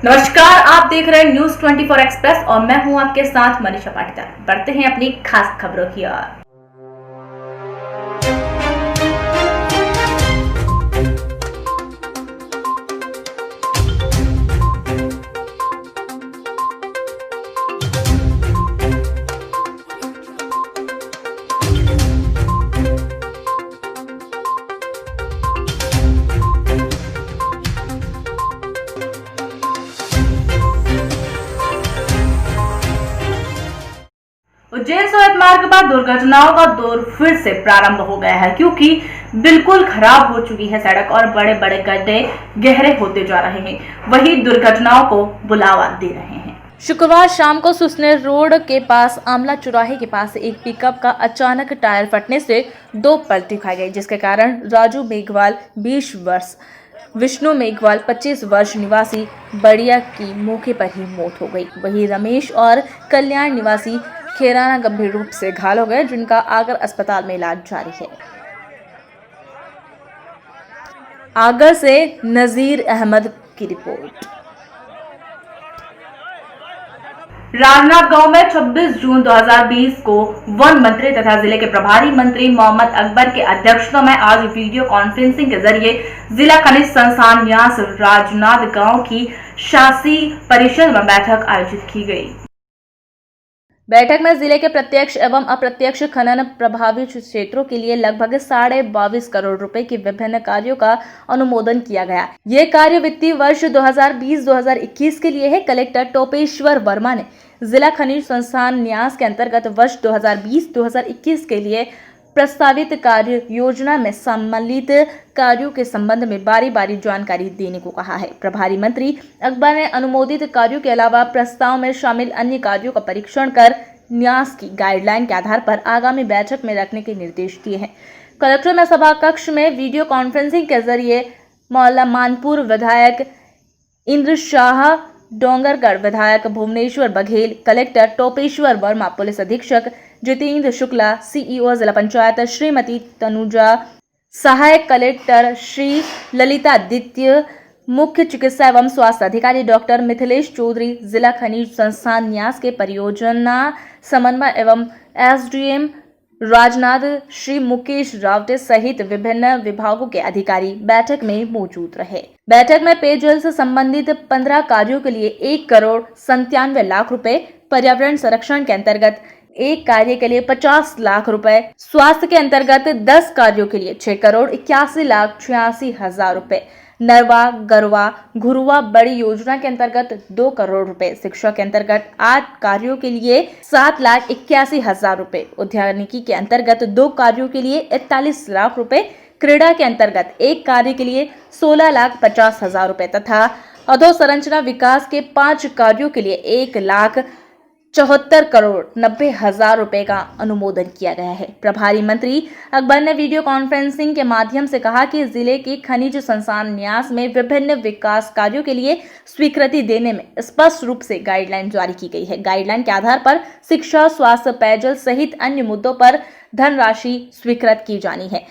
नमस्कार, आप देख रहे हैं न्यूज 24 एक्सप्रेस और मैं हूं आपके साथ मनीषा पाटीदार। बढ़ते हैं अपनी खास खबरों की ओर। उज्जैन सोयत मार्ग पर दुर्घटनाओं का दौर फिर से प्रारंभ हो गया है, क्योंकि बिल्कुल खराब हो चुकी है सड़क और बड़े बड़े गड्ढे गहरे होते जा रहे हैं। वही दुर्घटनाओं को बुलावा दे रहे हैं। शुक्रवार शाम को सुसनेर रोड के पास आमला चौराहे के पास एक पिकअप का अचानक टायर फटने से दो पलटी खाई गई, जिसके कारण राजू मेघवाल 20 वर्ष, विष्णु मेघवाल 25 वर्ष निवासी बड़िया की मौके पर ही मौत हो गई। वहीं रमेश और कल्याण निवासी खेराना गंभीर रूप से घायल हो गए, जिनका आगर अस्पताल में इलाज जारी है। आगर से नजीर अहमद की रिपोर्ट। राजनाथ गांव में 26 जून 2020 को वन मंत्री तथा जिले के प्रभारी मंत्री मोहम्मद अकबर के अध्यक्षता में आज वीडियो कॉन्फ्रेंसिंग के जरिए जिला खनिज संस्थान न्यास राजनाथ गांव की शासी परिषद में बैठक आयोजित की गई। बैठक में जिले के प्रत्यक्ष एवं अप्रत्यक्ष खनन प्रभावित क्षेत्रों के लिए लगभग 22.5 करोड़ रुपए के विभिन्न कार्यों का अनुमोदन किया गया। ये कार्य वित्तीय वर्ष 2020-2021 के लिए है। कलेक्टर टोपेश्वर वर्मा ने जिला खनिज संस्थान न्यास के अंतर्गत वर्ष 2020-2021 के लिए प्रस्तावित कार्य योजना में सम्मिलित कार्यों के संबंध में बारी बारी जानकारी देने को कहा है। प्रभारी मंत्री अकबर ने अनुमोदित कार्यों के अलावा प्रस्ताव में शामिल अन्य कार्यों का परीक्षण कर न्यास की गाइडलाइन के आधार पर आगामी बैठक में रखने के निर्देश दिए हैं। कलेक्टर में सभा कक्ष में वीडियो कॉन्फ्रेंसिंग के जरिए मौला मानपुर विधायक इंद्र शाह, डोंगरगढ़ विधायक भुवनेश्वर बघेल, कलेक्टर टोपेश्वर वर्मा, पुलिस अधीक्षक जितेंद्र शुक्ला, सीईओ जिला पंचायत श्रीमती तनुजा, सहायक कलेक्टर श्री ललितादित्य, मुख्य चिकित्सा एवं स्वास्थ्य अधिकारी डॉक्टर मिथिलेश चौधरी, जिला खनिज संस्थान न्यास के परियोजना समन्वय एवं एसडीएम राजनाथ श्री मुकेश रावटे सहित विभिन्न विभागों के अधिकारी बैठक में मौजूद रहे। बैठक में पेयजल से संबंधित 15 कार्यों के लिए 1,97,00,000 रुपए, पर्यावरण संरक्षण के अंतर्गत एक कार्य के लिए 50 लाख रुपए, स्वास्थ्य के अंतर्गत 10 कार्यों के लिए 6,81,86,000 रुपए, नरवा गरवा घुरुआ बड़ी योजना के अंतर्गत 2 करोड़ रुपए, शिक्षा के अंतर्गत 8 कार्यों के लिए 7,81,000 रुपए, उद्यानिकी के अंतर्गत 2 कार्यों के लिए 41 लाख रुपए, क्रीड़ा के अंतर्गत 1 कार्य के लिए 16,50,000 रुपए तथा अधोसंरचना विकास के 5 कार्यों के लिए 1,74,90,000 रुपए का अनुमोदन किया गया है। प्रभारी मंत्री अकबर ने वीडियो कॉन्फ्रेंसिंग के माध्यम से कहा कि जिले के खनिज संस्थान न्यास में विभिन्न विकास कार्यों के लिए स्वीकृति देने में स्पष्ट रूप से गाइडलाइन जारी की गई है। गाइडलाइन के आधार पर शिक्षा, स्वास्थ्य, पेयजल सहित अन्य मुद्दों पर धनराशि स्वीकृत की जानी है।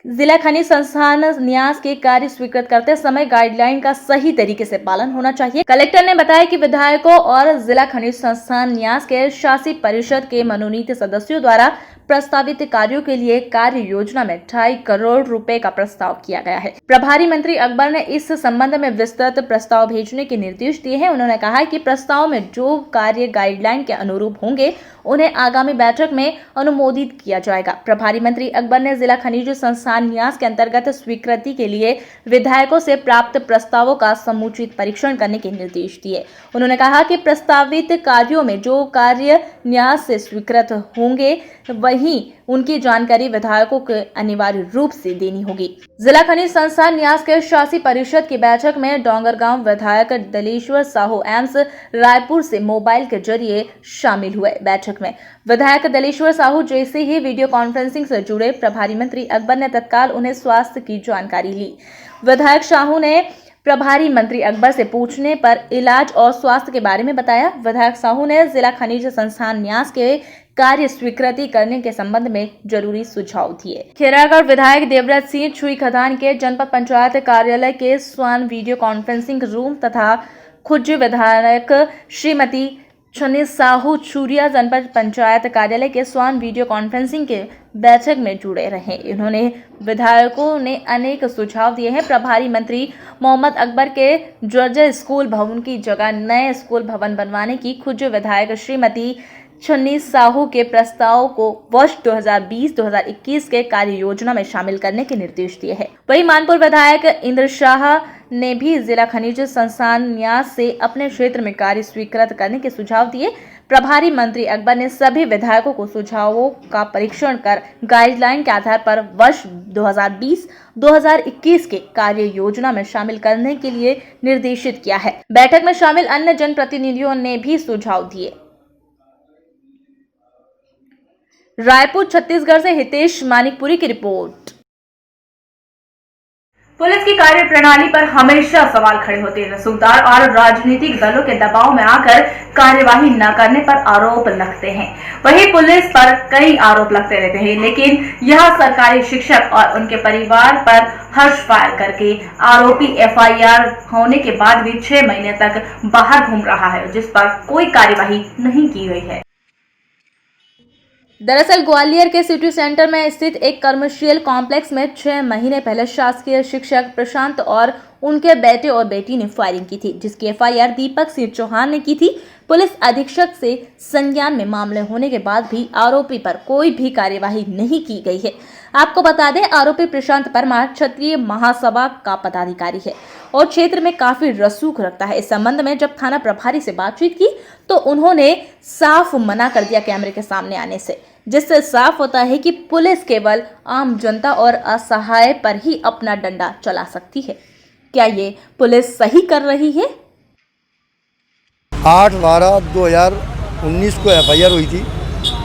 जिला खनिज संस्थान न्यास के कार्य स्वीकृत करते समय गाइडलाइन का सही तरीके से पालन होना चाहिए। कलेक्टर ने बताया कि विधायकों और जिला खनिज संस्थान न्यास के शासी परिषद के मनोनीत सदस्यों द्वारा प्रस्तावित कार्यों के लिए कार्य योजना में 2.5 करोड़ रुपए का प्रस्ताव किया गया है। प्रभारी मंत्री अकबर ने इस संबंध में विस्तृत प्रस्ताव भेजने के निर्देश दिए हैं। उन्होंने कहा कि प्रस्ताव में जो कार्य गाइडलाइन के अनुरूप होंगे उन्हें आगामी बैठक में अनुमोदित किया जाएगा। प्रभारी मंत्री अकबर ने जिला खनिज संस्थान न्यास के अंतर्गत स्वीकृति के लिए विधायकों से प्राप्त प्रस्तावों का समुचित परीक्षण करने के निर्देश दिए। उन्होंने कहा कि प्रस्तावित कार्यों में जो कार्य न्यास से स्वीकृत होंगे वहीं उनकी जानकारी विधायकों को अनिवार्य रूप से देनी होगी। जिला खनिज संस्थान न्यास के शासी परिषद की बैठक में डोंगरगांव विधायक दलेश्वर साहू एम्स रायपुर से मोबाइल के जरिए शामिल हुए। बैठक में विधायक दलेश्वर साहू जैसे ही वीडियो कॉन्फ्रेंसिंग से जुड़े, प्रभारी मंत्री अकबर ने तत्काल उन्हें स्वास्थ्य की जानकारी ली। विधायक साहू ने प्रभारी मंत्री अकबर से पूछने पर इलाज और स्वास्थ्य के बारे में बताया। विधायक साहू ने जिला खनिज संस्थान न्यास के कार्य स्वीकृति करने के संबंध में जरूरी सुझाव दिए। खेरागढ़ विधायक देवव्रत सिंह छुई खदान के जनपद पंचायत कार्यालय के स्वान वीडियो कॉन्फ्रेंसिंग रूम तथा खुज्जी विधायक श्रीमती छन्नी साहू चूरिया जनपद पंचायत कार्यालय के स्वान वीडियो कॉन्फ्रेंसिंग के बैठक में जुड़े रहे। इन्होंने विधायकों ने अनेक सुझाव दिए हैं। प्रभारी मंत्री मोहम्मद अकबर के जर्जर स्कूल भवन की जगह नए स्कूल भवन बनवाने की खुज्जी विधायक श्रीमती छन्नी साहू के प्रस्ताव को वर्ष 2020-2021 के कार्य योजना में शामिल करने के निर्देश दिए हैं। वहीं मानपुर विधायक इंद्र शाह ने भी जिला खनिज संस्थान न्यास से अपने क्षेत्र में कार्य स्वीकृत करने के सुझाव दिए। प्रभारी मंत्री अकबर ने सभी विधायकों को सुझावों का परीक्षण कर गाइडलाइन के आधार पर वर्ष 2020-2021 के कार्य योजना में शामिल करने के लिए निर्देशित किया है। बैठक में शामिल अन्य जनप्रतिनिधियों ने भी सुझाव दिए। रायपुर छत्तीसगढ़ से हितेश मानिकपुरी की रिपोर्ट। पुलिस की कार्य प्रणाली पर हमेशा सवाल खड़े होते हैं। रसूखदार और राजनीतिक दलों के दबाव में आकर कार्यवाही न करने पर आरोप लगते हैं। वहीं पुलिस पर कई आरोप लगते रहते हैं, लेकिन यह सरकारी शिक्षक और उनके परिवार पर हर्ष फायर करके आरोपी FIR होने के बाद भी 6 महीने तक बाहर घूम रहा है, जिस पर कोई कार्यवाही नहीं की गई है। दरअसल ग्वालियर के सिटी सेंटर में स्थित एक कमर्शियल कॉम्प्लेक्स में 6 महीने पहले शासकीय शिक्षक प्रशांत और उनके बेटे और बेटी ने फायरिंग की थी, जिसकी FIR दीपक सिंह चौहान ने की थी। पुलिस अधीक्षक से संज्ञान में मामले होने के बाद भी आरोपी पर कोई भी कार्यवाही नहीं की गई है। आपको बता दें, आरोपी प्रशांत परमार क्षत्रिय महासभा का पदाधिकारी है और क्षेत्र में काफी रसूख रखता है। इस संबंध में जब थाना प्रभारी से बातचीत की तो उन्होंने साफ मना कर दिया कैमरे के सामने आने से, जिससे साफ होता है कि पुलिस केवल आम जनता और असहाय पर ही अपना डंडा चला सकती है। क्या ये पुलिस सही कर रही है? 8/12/2019 को FIR हुई थी।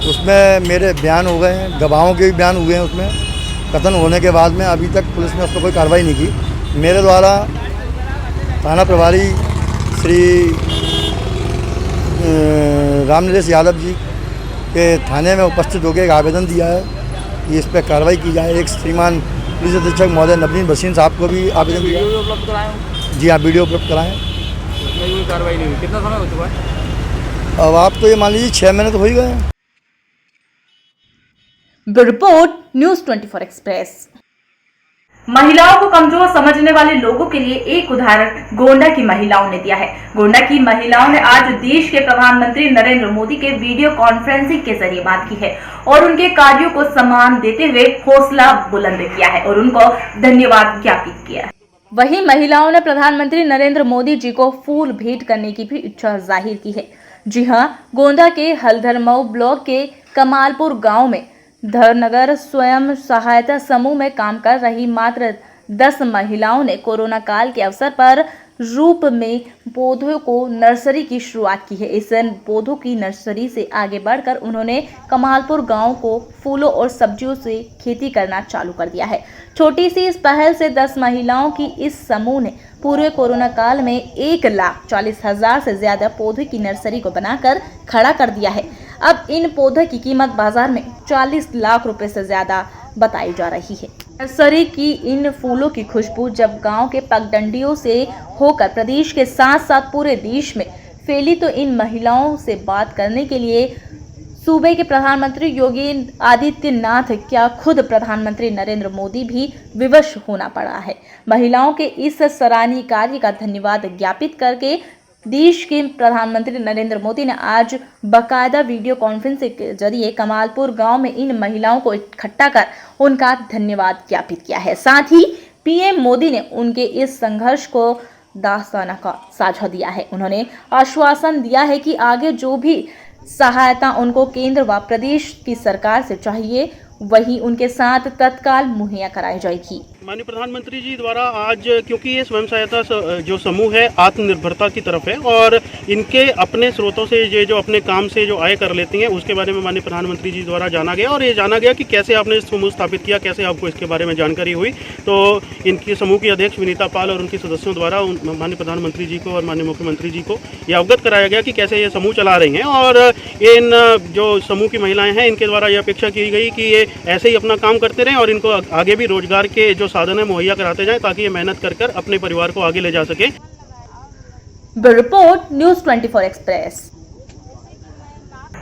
उसमें मेरे बयान हो गए हैं, गवाहों के भी बयान हुए हैं। उसमें कथन होने के बाद में अभी तक पुलिस ने उस पर कोई कार्रवाई नहीं की। मेरे द्वारा थाना प्रभारी श्री रामनिलेश यादव जी के थाने में उपस्थित होकर एक आवेदन दिया है कि इस पर कार्रवाई की जाए। एक श्रीमान पुलिस अधीक्षक महोदय नवनीत भसीन साहब को भी आवेदन दिया। वीडियो उपलब्ध कराएं? जी हाँ, वीडियो उपलब्ध कराएं। उसमें कोई कार्रवाई नहीं हुई। कितना समय हो चुका है? अब आप तो ये मान लीजिए 6 महीने तो हो ही गए हैं। Report news 24 express. महिलाओं को कमजोर समझने वाले लोगों के लिए एक उदाहरण गोंडा की महिलाओं ने दिया है। गोंडा की महिलाओं ने आज देश के प्रधानमंत्री नरेंद्र मोदी के वीडियो कॉन्फ्रेंसिंग के जरिए बात की है और उनके कार्यों को सम्मान देते हुए हौसला बुलंद किया है और उनको धन्यवाद ज्ञापित किया है। वहीं महिलाओं ने प्रधानमंत्री नरेंद्र मोदी जी को फूल भेंट करने की भी इच्छा जाहिर की है। जी हाँ, गोंडा के हल्दरमऊ ब्लॉक के कमालपुर गाँव में धरनगर स्वयं सहायता समूह में काम कर रही मात्र 10 महिलाओं ने कोरोना काल के अवसर पर रूप में पौधों को नर्सरी की शुरुआत की है। इस पौधों की नर्सरी से आगे बढ़कर उन्होंने कमालपुर गांव को फूलों और सब्जियों से खेती करना चालू कर दिया है। छोटी सी इस पहल से 10 महिलाओं की इस समूह ने पूरे कोरोना काल में 1,40,000 से ज्यादा पौधों की नर्सरी को बनाकर खड़ा कर दिया है। अब इन पौधों की कीमत बाजार में 40 लाख रुपए से ज्यादा बताई जा रही है। नर्सरी की इन फूलों की खुशबू जब गांव के पगडंडियों से होकर प्रदेश के साथ साथ पूरे देश में फैली तो इन महिलाओं से बात करने के लिए सूबे के प्रधानमंत्री योगी आदित्यनाथ क्या खुद प्रधानमंत्री नरेंद्र मोदी भी विवश होना पड़ा है। महिलाओं के इस सराहनीय कार्य का धन्यवाद ज्ञापित करके देश के प्रधानमंत्री नरेंद्र मोदी ने आज बाकायदा वीडियो कॉन्फ्रेंसिंग के जरिए कमालपुर गांव में इन महिलाओं को इकट्ठा कर उनका धन्यवाद ज्ञापित किया है। साथ ही PM मोदी ने उनके इस संघर्ष को दास्ताना का साझा दिया है। उन्होंने आश्वासन दिया है कि आगे जो भी सहायता उनको केंद्र व प्रदेश की सरकार से चाहिए वही उनके साथ तत्काल मुहैया कराई जाएगी। माननीय प्रधानमंत्री जी द्वारा आज, क्योंकि ये स्वयं सहायता जो समूह है आत्मनिर्भरता की तरफ है और इनके अपने स्रोतों से ये जो अपने काम से जो आय कर लेती हैं उसके बारे में माननीय प्रधानमंत्री जी द्वारा जाना गया और ये जाना गया कि कैसे आपने समूह स्थापित किया, कैसे आपको इसके बारे में जानकारी हुई। तो इनके समूह की अध्यक्ष विनीता पाल और उनके सदस्यों द्वारा माननीय प्रधानमंत्री जी को और माननीय मुख्यमंत्री जी को ये अवगत कराया गया कि कैसे ये समूह चला रही हैं और इन जो समूह की महिलाएं हैं इनके द्वारा ये अपेक्षा की गई कि ये ऐसे ही अपना काम करते रहें और इनको आगे भी रोजगार के जो साधन है मुहैया कराते जाएं ताकि ये मेहनत कर अपने परिवार को आगे ले जा सके। Bureau report news 24 express.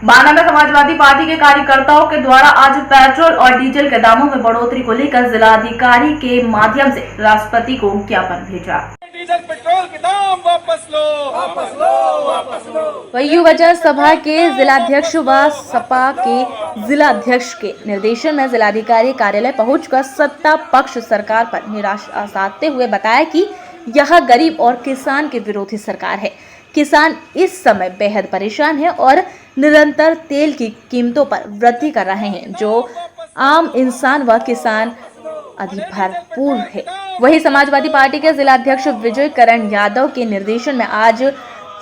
बाना में समाजवादी पार्टी के कार्यकर्ताओं के द्वारा आज पेट्रोल और डीजल के दामों में बढ़ोतरी को लेकर जिलाधिकारी के माध्यम से राष्ट्रपति को ज्ञापन भेजा। डीजल पेट्रोल के दाम वापस लो, वापस लो, वापस लो। वही युवजन सभा के जिलाध्यक्ष व सपा के जिलाध्यक्ष के निर्देशन में जिलाधिकारी कार्यालय पहुंचकर सत्ता पक्ष सरकार पर निराशा साधते हुए बताया कि यह गरीब और किसान के विरोधी सरकार है। किसान इस समय बेहद परेशान है और निरंतर तेल की कीमतों पर वृद्धि कर रहे हैं, जो आम इंसान व किसान अधिक भरपूर है। वही समाजवादी पार्टी के जिलाध्यक्ष विजय करण यादव के निर्देशन में आज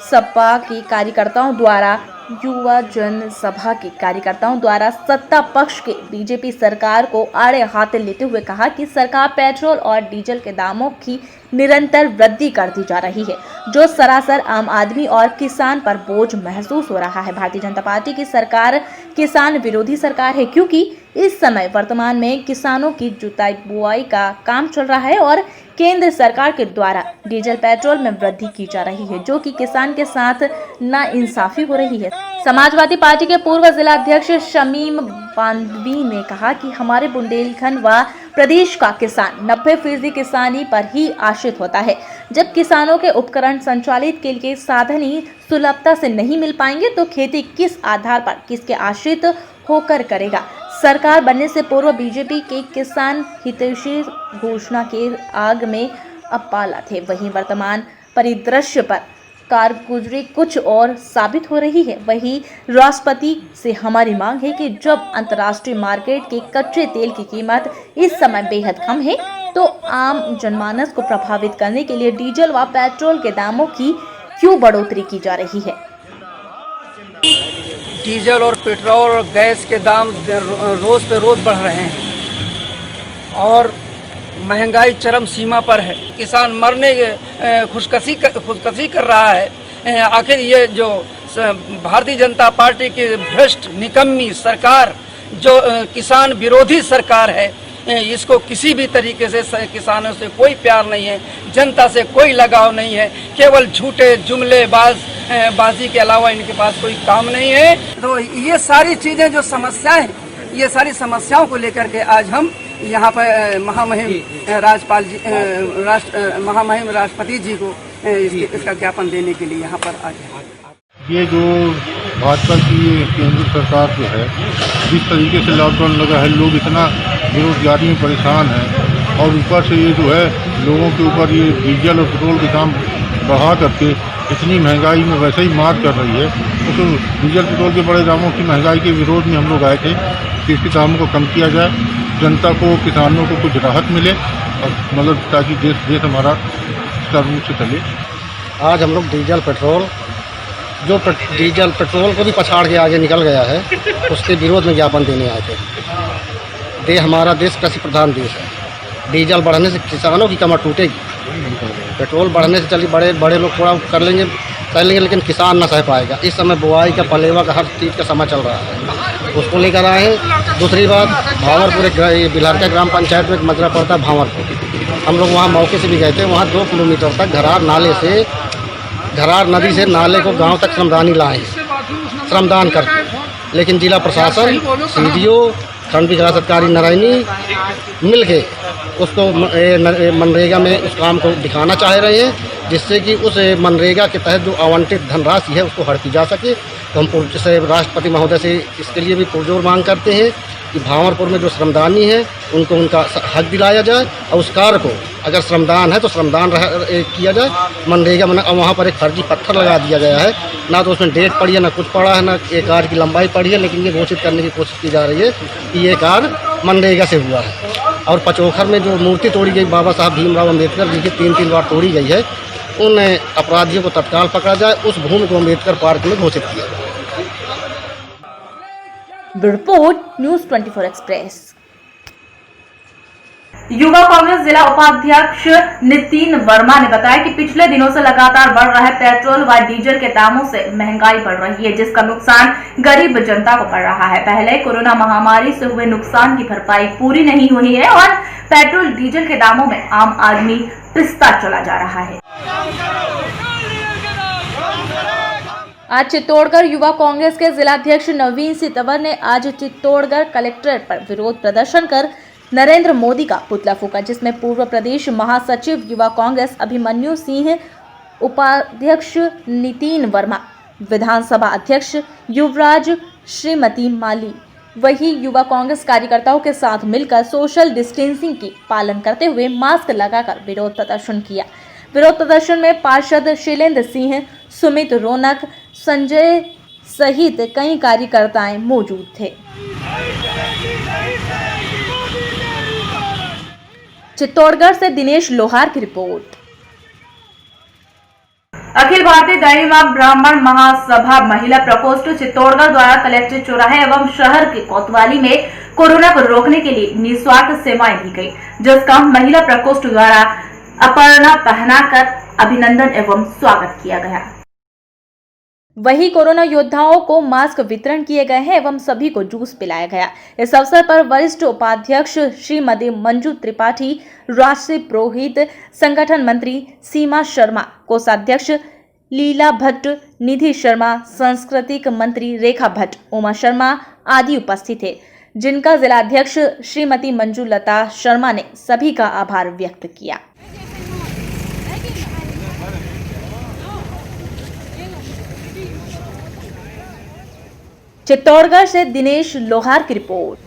सपा के कार्यकर्ताओं द्वारा युवा जन सभा के कार्यकर्ताओं द्वारा सत्ता पक्ष के बीजेपी सरकार को आड़े हाथ लेते हुए कहा कि सरकार पेट्रोल और डीजल के दामों की निरंतर वृद्धि करती जा रही है, जो सरासर आम आदमी और किसान पर बोझ महसूस हो रहा है। भारतीय जनता पार्टी की सरकार किसान विरोधी सरकार है, क्योंकि इस समय वर्तमान में किसानों की जुताई बुआई का काम चल रहा है और केंद्र सरकार के द्वारा डीजल पेट्रोल में वृद्धि की जा रही है, जो कि किसान के साथ नाइंसाफी हो रही है। समाजवादी पार्टी के पूर्व जिलाध्यक्ष शमीम बांदवी ने कहा कि हमारे बुंदेलखंड व प्रदेश का किसान 90% किसानी पर ही आश्रित होता है। जब किसानों के उपकरण संचालित के लिए साधन ही सुलभता से नहीं मिल पाएंगे तो खेती किस आधार पर किसके आश्रित होकर करेगा। सरकार बनने से पूर्व बीजेपी के किसान हितैषी घोषणा के आग में अपाला थे। वहीं वर्तमान परिदृश्य पर कारगुजारी कुछ और साबित हो रही है। वहीं राष्ट्रपति से हमारी मांग है कि जब अंतर्राष्ट्रीय मार्केट के कच्चे तेल की कीमत इस समय बेहद कम है, तो आम जनमानस को प्रभावित करने के लिए डीजल व पेट्रोल के दामों की क्यों बढ़ोतरी की जा रही है। डीजल और पेट्रोल और गैस के दाम रोज पे रोज बढ़ रहे हैं और महंगाई चरम सीमा पर है। किसान मरने खुदकशी कर रहा है। आखिर ये जो भारतीय जनता पार्टी की भ्रष्ट निकम्मी सरकार, जो किसान विरोधी सरकार है, इसको किसी भी तरीके से किसानों से कोई प्यार नहीं है, जनता से कोई लगाव नहीं है, केवल झूठे जुमले बाजी के अलावा इनके पास कोई काम नहीं है। तो ये सारी चीजें जो समस्याएं, ये सारी समस्याओं को लेकर के आज हम यहाँ पर महामहिम राष्ट्रपति जी को इसका ज्ञापन देने के लिए यहाँ पर आ गए। ये जो भाजपा की केंद्र सरकार जो है, जिस तरीके से लॉकडाउन लगा है, लोग इतना बेरोजगारी में परेशान हैं और ऊपर से ये जो है लोगों के ऊपर ये डीजल और पेट्रोल के दाम बढ़ा करके इतनी महंगाई में वैसे ही मार कर रही है। तो डीजल पेट्रोल के बड़े दामों की महंगाई के विरोध में हम लोग आए थे कि इसके दामों को कम किया जाए, जनता को, किसानों को कुछ राहत मिले और मतलब ताकि देश हमारा सुचारू रूप से चले। आज हम लोग डीजल पेट्रोल को भी पछाड़ के आगे निकल गया है, उसके विरोध में ज्ञापन देने आए थे। हमारा देश कृषि प्रधान देश है। डीजल बढ़ने से किसानों की कमर टूटेगी। पेट्रोल बढ़ने से चलिए बड़े लोग थोड़ा कर लेंगे, लेकिन किसान न सह पाएगा। इस समय बुआई का, पलेवा का, हर चीज़ का समय चल रहा है, उसको लेकर आए हैं। दूसरी बात, भावरपुर बिलहरका ग्राम पंचायत में एक मजरा पड़ता है भावरपुर, हम लोग वहाँ मौके से भी गए थे। वहाँ 2 किलोमीटर तक घरार नदी से नाले को गांव तक श्रमदानी लाए, श्रमदान करके, लेकिन जिला प्रशासन, CDO, खंड विकास अधिकारी नारायणी मिल के उसको मनरेगा में उस काम को दिखाना चाह रहे हैं, जिससे कि उस मनरेगा के तहत जो आवंटित धनराशि है उसको हड़पी जा सके। तो हम से राष्ट्रपति महोदय से इसके लिए भी पुरजोर मांग करते हैं कि भावरपुर में जो श्रमदानी है उनको उनका हक दिलाया जाए और उस कार्य को, अगर श्रमदान है तो श्रमदान किया जाए। मनरेगा में वहाँ पर एक फर्जी पत्थर लगा दिया गया है, ना तो उसमें डेट पड़ी है, ना कुछ पड़ा है, ना एक कार्य की लंबाई पड़ी है, लेकिन ये घोषित करने की कोशिश की जा रही है कि ये कार्य मनरेगा से हुआ है। और पचोखर में जो मूर्ति तोड़ी गई बाबा साहब भीमराव अम्बेडकर जी की 3 बार तोड़ी गई है, उन अपराधियों को तत्काल पकड़ा जाए, उस भूमि को अम्बेडकर पार्क में घोषित किया जाए। Report news 24 express. युवा कांग्रेस जिला उपाध्यक्ष नितिन वर्मा ने बताया कि पिछले दिनों से लगातार बढ़ रहे पेट्रोल व डीजल के दामों से महंगाई बढ़ रही है, जिसका नुकसान गरीब जनता को पड़ रहा है। पहले कोरोना महामारी से हुए नुकसान की भरपाई पूरी नहीं हुई है और पेट्रोल डीजल के दामों में आम आदमी पिसता चला जा रहा है। आज चित्तौड़गढ़ युवा कांग्रेस के जिलाध्यक्ष नवीन सिंह तंवर ने आज चित्तौड़गढ़ कलेक्ट्रेट पर विरोध प्रदर्शन कर नरेंद्र मोदी का पुतला फूंका, जिसमें पूर्व प्रदेश महासचिव युवा कांग्रेस अभिमन्यु सिंह, उपाध्यक्ष नितिन वर्मा, विधानसभा अध्यक्ष युवराज, श्रीमती माली वही युवा कांग्रेस कार्यकर्ताओं के साथ मिलकर सोशल डिस्टेंसिंग की पालन करते हुए मास्क लगाकर विरोध प्रदर्शन किया। विरोध प्रदर्शन में पार्षद शैलेंद्र सिंह, सुमित रौनक, संजय सहित कई कार्यकर्ताएं मौजूद थे। चित्तौड़गढ़ से दिनेश लोहार की रिपोर्ट। अखिल भारतीय दैनिक ब्राह्मण महासभा महिला प्रकोष्ठ चित्तौड़गढ़ द्वारा कलेक्ट्रेट चौराहे एवं शहर के कोतवाली में कोरोना को रोकने के लिए निस्वार्थ सेवाएं दी गई, जिसका महिला प्रकोष्ठ द्वारा अपर्णा पहनाकर अभिनंदन एवं स्वागत किया गया। वही कोरोना योद्धाओं को मास्क वितरण किए गए हैं एवं सभी को जूस पिलाया गया। इस अवसर पर वरिष्ठ उपाध्यक्ष श्रीमती मंजू त्रिपाठी, राष्ट्रीय पुरोहित संगठन मंत्री सीमा शर्मा, कोषाध्यक्ष लीला भट्ट, निधि शर्मा, सांस्कृतिक मंत्री रेखा भट्ट, उमा शर्मा आदि उपस्थित थे, जिनका जिलाध्यक्ष श्रीमती मंजू लता शर्मा ने सभी का आभार व्यक्त किया। चित्तौड़गढ़ से दिनेश लोहार की रिपोर्ट।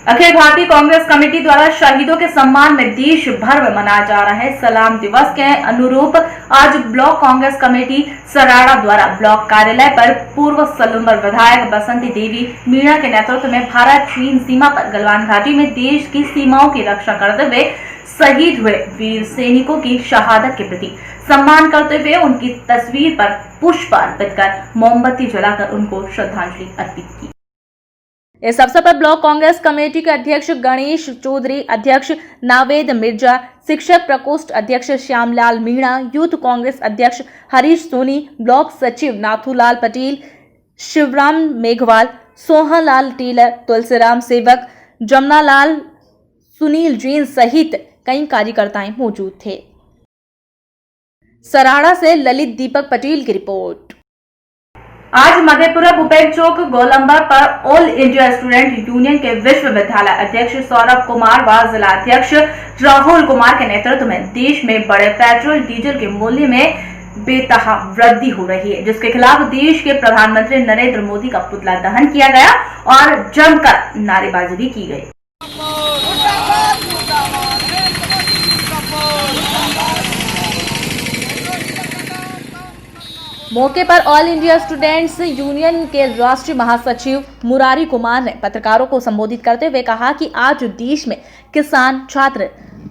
अखिल भारतीय कांग्रेस कमेटी द्वारा शहीदों के सम्मान में देश भर में मनाया जा रहा है सलाम दिवस के अनुरूप आज ब्लॉक कांग्रेस कमेटी सराड़ा द्वारा ब्लॉक कार्यालय पर पूर्व सलूमर विधायक बसंती देवी मीणा के नेतृत्व में भारत चीन सीमा पर गलवान घाटी में देश की सीमाओं की रक्षा करते हुए शहीद हुए वीर सैनिकों की शहादत के प्रति सम्मान करते हुए उनकी तस्वीर पर पुष्प अर्पित कर मोमबत्ती जलाकर उनको श्रद्धांजलि अर्पित की। इस अवसर पर ब्लॉक कांग्रेस कमेटी के अध्यक्ष गणेश चौधरी, अध्यक्ष नावेद मिर्जा, शिक्षक प्रकोष्ठ अध्यक्ष श्यामलाल मीणा, यूथ कांग्रेस अध्यक्ष हरीश सोनी, ब्लॉक सचिव नाथूलाल पटेल, शिवराम मेघवाल, सोहनलाल टेलर, तुलसीराम सेवक, जमनालाल, सुनील जैन सहित कई कार्यकर्ताएं मौजूद थे। सराड़ा से ललित दीपक पटेल की रिपोर्ट। आज मधेपुरा भूपेश चौक गोलंबर पर ऑल इंडिया स्टूडेंट यूनियन के विश्वविद्यालय अध्यक्ष सौरभ कुमार व जिला अध्यक्ष राहुल कुमार के नेतृत्व में देश में बड़े पेट्रोल डीजल के मूल्य में बेतहा वृद्धि हो रही है, जिसके खिलाफ देश के प्रधानमंत्री नरेंद्र मोदी का पुतला दहन किया गया और जमकर नारेबाजी भी की गई। मौके पर ऑल इंडिया स्टूडेंट्स यूनियन के राष्ट्रीय महासचिव मुरारी कुमार ने पत्रकारों को संबोधित करते हुए कहा कि आज देश में किसान, छात्र,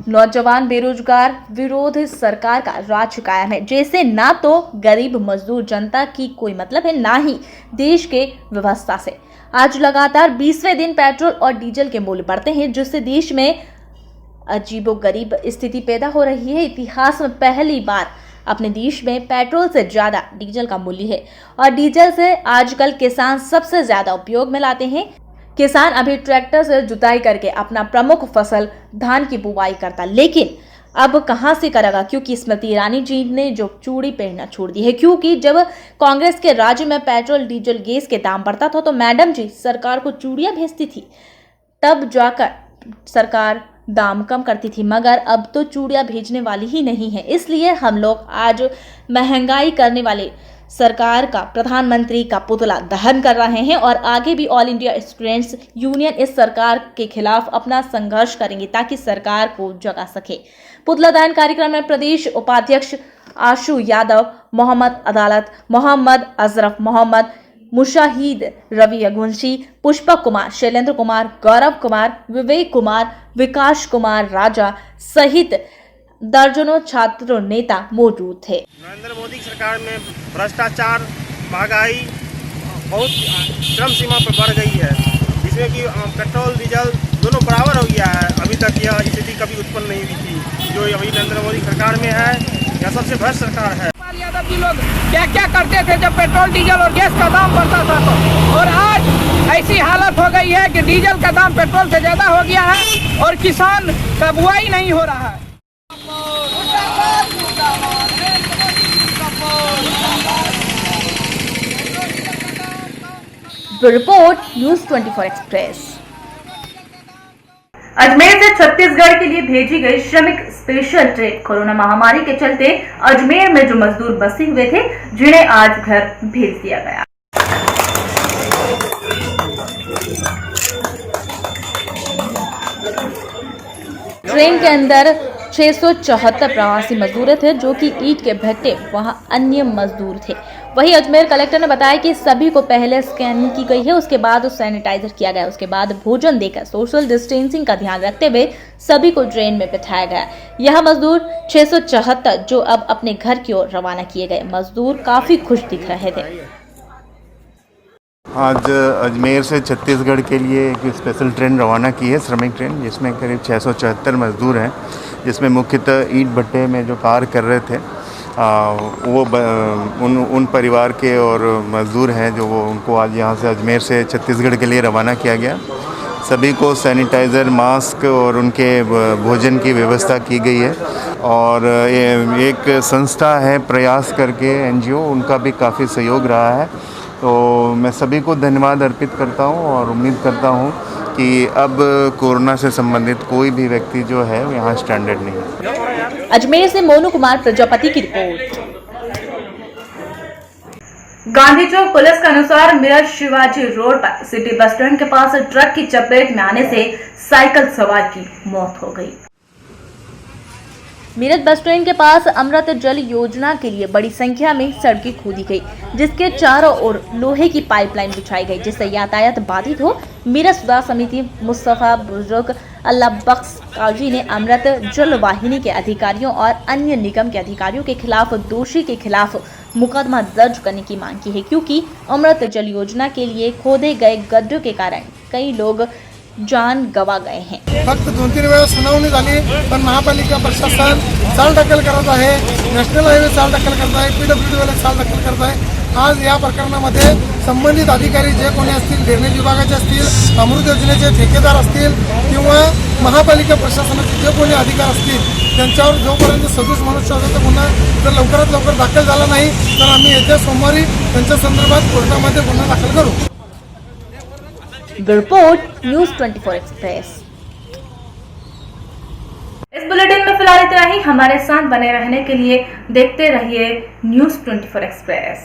नौजवान, बेरोजगार विरोध सरकार का राज कायम है, जैसे ना तो गरीब मजदूर जनता की कोई मतलब है, ना ही देश के व्यवस्था से। आज लगातार 20वें दिन पेट्रोल और डीजल के मूल्य बढ़ते हैं, जिससे देश में अजीबोगरीब स्थिति पैदा हो रही है। इतिहास में पहली बार अपने देश में पेट्रोल से ज्यादा डीजल का मूल्य है और डीजल से आजकल किसान सबसे ज्यादा उपयोग में लाते हैं। किसान अभी ट्रैक्टर से जुताई करके अपना प्रमुख फसल धान की बुवाई करता, लेकिन अब कहां से करेगा, क्योंकि स्मृति ईरानी जी ने जो चूड़ी पहनना छोड़ दी है। क्योंकि जब कांग्रेस के राज्य में पेट्रोल, डीजल, गैस के दाम बढ़ता था तो मैडम जी सरकार को चूड़ियां भेजती थी, तब जाकर सरकार दाम कम करती थी, मगर अब तो चूड़ियां भेजने वाली ही नहीं है। इसलिए हम लोग आज महंगाई करने वाले सरकार का, प्रधानमंत्री का पुतला दहन कर रहे हैं और आगे भी ऑल इंडिया स्टूडेंट्स यूनियन इस सरकार के खिलाफ अपना संघर्ष करेंगे ताकि सरकार को जगा सके। पुतला दहन कार्यक्रम में प्रदेश उपाध्यक्ष आशु यादव, मोहम्मद अदालत, मोहम्मद अजरफ मोहम्मद, मुशाहिद रवि अगुंशी, पुष्पक कुमार, शैलेंद्र कुमार, गौरव कुमार, विवेक कुमार, विकास कुमार राजा सहित दर्जनों छात्र नेता मौजूद थे। नरेंद्र मोदी की सरकार में भ्रष्टाचार, महंगाई बहुत चरम सीमा पर बढ़ गई है, जिसमें कि पेट्रोल डीजल दोनों बराबर हो गया है। अभी तक यह स्थिति कभी उत्पन्न नहीं हुई थी जो अभी नरेंद्र मोदी सरकार में है। यह सबसे भ्रष्ट सरकार है। यादव जी लोग क्या क्या करते थे जब पेट्रोल, डीजल और गैस का दाम बढ़ता था तो, और आज ऐसी हालत हो गई है कि डीजल का दाम पेट्रोल से ज्यादा हो गया है और किसान का बुआई नहीं हो रहा है। Bureau report news 24 express. Ajmer से छत्तीसगढ़ के लिए भेजी गई श्रमिक स्पेशल ट्रेन कोरोना महामारी के चलते अजमेर में जो मजदूर बसे हुए थे, जिन्हें आज घर भेज दिया गया। ट्रेन के अंदर 674 प्रवासी मजदूर थे, जो कि ईंट के भट्टे वहां अन्य मजदूर थे। वहीं अजमेर कलेक्टर ने बताया कि सभी को पहले स्कैनिंग की गई है, उसके बाद सैनिटाइजर किया गया, उसके बाद भोजन देकर सोशल डिस्टेंसिंग का ध्यान रखते हुए सभी को ट्रेन में बिठाया गया। यह मजदूर 674 जो अब अपने घर की ओर रवाना किए गए। मजदूर काफी खुश दिख रहे थे। आज अजमेर से छत्तीसगढ़ के लिए एक स्पेशल ट्रेन रवाना की है, श्रमिक ट्रेन, जिसमें करीब 674 मजदूर हैं, जिसमें मुख्यतः ईंट भट्टे में जो कार्य कर रहे थे उन परिवार के और मजदूर हैं जो उनको आज यहाँ से अजमेर से छत्तीसगढ़ के लिए रवाना किया गया। सभी को सैनिटाइज़र, मास्क और उनके भोजन की व्यवस्था की गई है। और एक संस्था है प्रयास करके NGO, उनका भी काफ़ी सहयोग रहा है। तो मैं सभी को धन्यवाद अर्पित करता हूं और उम्मीद करता हूं कि अब कोरोना से संबंधित कोई भी व्यक्ति जो है यहाँ स्टैंडर्ड नहीं है। अजमेर से मोनू कुमार प्रजापति की रिपोर्ट। गांधी चौक पुलिस के अनुसार मिरज शिवाजी रोड पर सिटी बस स्टैंड के पास ट्रक की चपेट में आने से साइकिल सवार की मौत हो गई। मेरठ बस स्टैंड के पास अमृत जल योजना के लिए बड़ी संख्या में सड़कें खोदी गई, जिसके चारों ओर लोहे की पाइपलाइन बिछाई गई, जिससे यातायात बाधित हो। मेरठ सुधार समिति मुस्तफा बुजुर्ग अल्लाह बख्श काजी ने अमृत जल वाहिनी के अधिकारियों और अन्य निगम के अधिकारियों के खिलाफ दोषी के खिलाफ मुकदमा दर्ज करने की मांग की है, क्योंकि अमृत जल योजना के लिए खोदे गए गड्ढों के कारण कई लोग जान गवा गए हैं। फक्त 2-3 वेळा सुनावणी झाली, पण महापालिका प्रशासन चालढकल करत आहे, नॅशनल हायवे चालढकल करत आहे, PWD वाले चालढकल करत आहे। आज या प्रकरणामध्ये संबंधित अधिकारी जे कोणी असतील, ड्रेनेज विभागाचे असतील, अमृत योजनेचे ठेकेदार असतील किंवा महापालिका प्रशासनाचे जे कोणी अधिकारी असतील, त्यांच्यावर जोपर्यंत सदोष मनुष्यवधाचा गुन्हा जर लवकरात लवकर दाखल झाला नाही तर आम्ही येत्या सोमवारी त्यांच्या संदर्भात कोर्टामध्ये गुन्हा दाखल करू। Report news 24 express. इस बुलेटिन में फिलहाल इतना ही। हमारे साथ बने रहने के लिए देखते रहिए न्यूज 24 एक्सप्रेस।